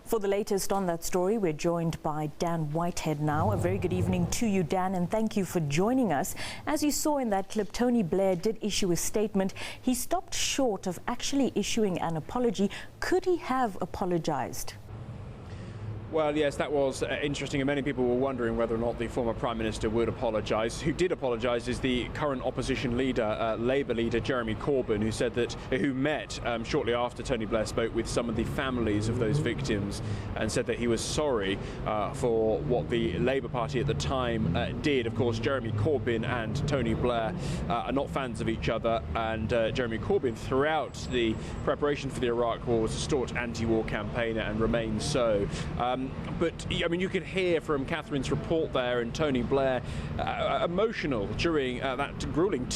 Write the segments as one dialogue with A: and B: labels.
A: For the latest on that story, we're joined by Dan Whitehead now. A very good evening to you, Dan, and thank you for joining us. As you saw in that clip, Tony Blair did issue a statement. He stopped short of actually issuing an apology. Could he have apologized?
B: Well, yes, that was interesting, and many people were wondering whether or not the former Prime Minister would apologise. Who did apologise is the current opposition leader, Labour leader Jeremy Corbyn, who said that, who met shortly after Tony Blair spoke with some of the families of those victims, and said that he was sorry for what the Labour Party at the time did. Of course, Jeremy Corbyn and Tony Blair are not fans of each other, and Jeremy Corbyn, throughout the preparation for the Iraq War, was a staunch anti-war campaigner and remains so. But I mean, you could hear from Catherine's report there, and Tony Blair emotional during that grueling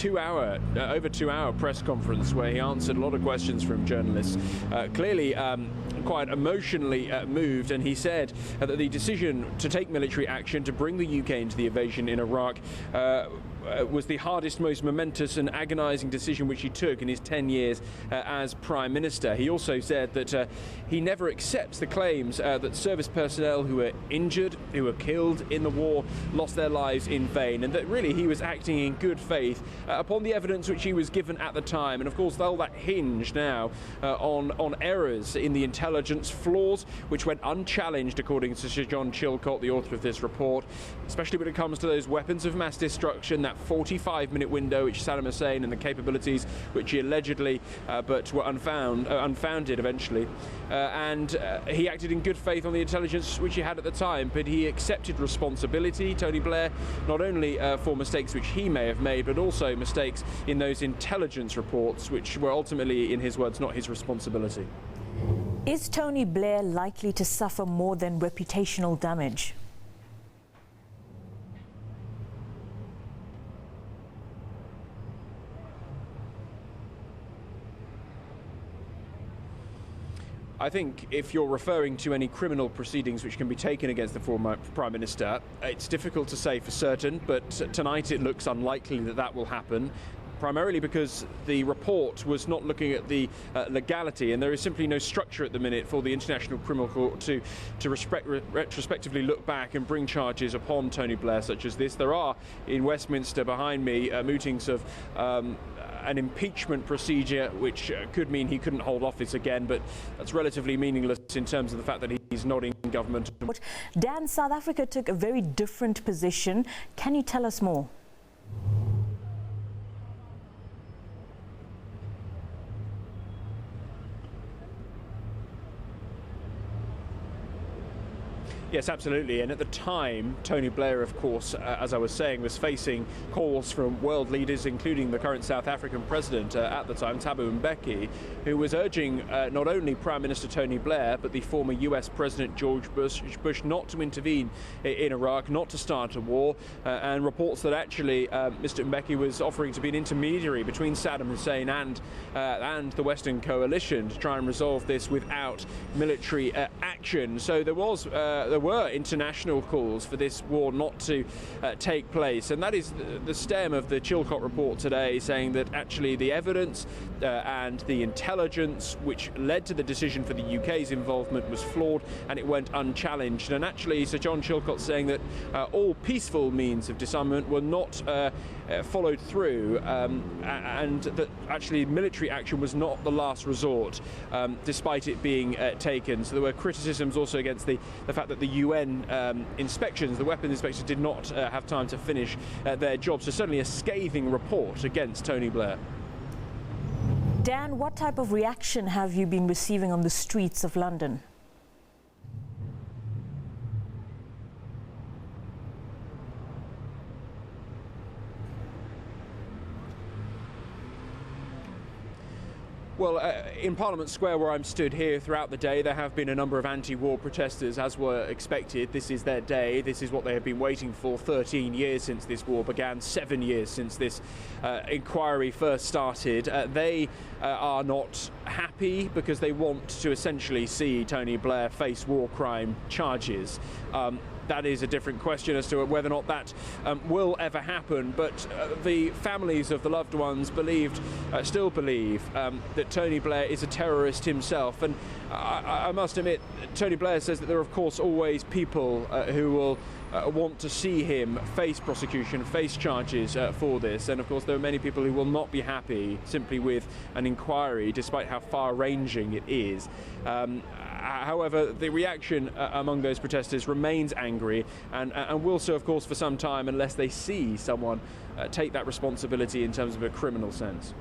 B: over 2 hour press conference where he answered a lot of questions from journalists. Clearly quite emotionally moved, and he said that the decision to take military action to bring the UK into the invasion in Iraq was the hardest, most momentous and agonising decision which he took in his 10 years as Prime Minister. He also said that he never accepts the claims that service personnel who were injured, who were killed in the war, lost their lives in vain, and that really he was acting in good faith upon the evidence which he was given at the time. And of course, all that hinged now on errors in the intelligence, flaws which went unchallenged, according to Sir John Chilcot, the author of this report, especially when it comes to those weapons of mass destruction, that 45-minute window which Saddam Hussein and the capabilities which he allegedly but were unfounded eventually, and he acted in good faith on the intelligence which he had at the time, but he accepted responsibility, Tony Blair, not only for mistakes which he may have made, but also mistakes in those intelligence reports which were ultimately, in his words, not his responsibility.
A: Is Tony Blair likely to suffer more than reputational damage?
B: I think if you're referring to any criminal proceedings which can be taken against the former Prime Minister, it's difficult to say for certain, but tonight it looks unlikely that that will happen, primarily because the report was not looking at the legality, and there is simply no structure at the minute for the International Criminal Court to retrospectively look back and bring charges upon Tony Blair such as this. There are, in Westminster behind me, mootings of an impeachment procedure which could mean he couldn't hold office again, but that's relatively meaningless in terms of the fact that he's not in government.
A: Dan, South Africa took a very different position. Can you tell us more?
B: Yes, absolutely. And at the time, Tony Blair, of course, as I was saying, was facing calls from world leaders, including the current South African president at the time, Thabo Mbeki, who was urging not only Prime Minister Tony Blair, but the former US President George Bush not to intervene in Iraq, not to start a war, and reports that actually Mr. Mbeki was offering to be an intermediary between Saddam Hussein and the Western coalition to try and resolve this without military action. So there were international calls for this war not to take place, and that is the stem of the Chilcot report today, saying that actually the evidence and the intelligence which led to the decision for the UK's involvement was flawed, and it went unchallenged. And actually Sir John Chilcot saying that all peaceful means of disarmament were not followed through, and that actually military action was not the last resort, despite it being taken. So there were criticisms also against the fact that the UN inspections, the weapons inspectors, did not have time to finish their job. So certainly a scathing report against Tony Blair.
A: Dan, what type of reaction have you been receiving on the streets of London?
B: Well, in Parliament Square, where I'm stood here throughout the day, there have been a number of anti-war protesters, as were expected. This is their day. This is what they have been waiting for. 13 years since this war began, 7 years since this inquiry first started. They are not happy because they want to essentially see Tony Blair face war crime charges. that is a different question as to whether or not that will ever happen. But the families of the loved ones still believe that Tony Blair is a terrorist himself. And I must admit, Tony Blair says that there are, of course, always people who will want to see him face prosecution, face charges for this. And of course there are many people who will not be happy simply with an inquiry, despite how far-ranging it is. However, the reaction among those protesters remains angry and will so, of course, for some time, unless they see someone take that responsibility in terms of a criminal sense.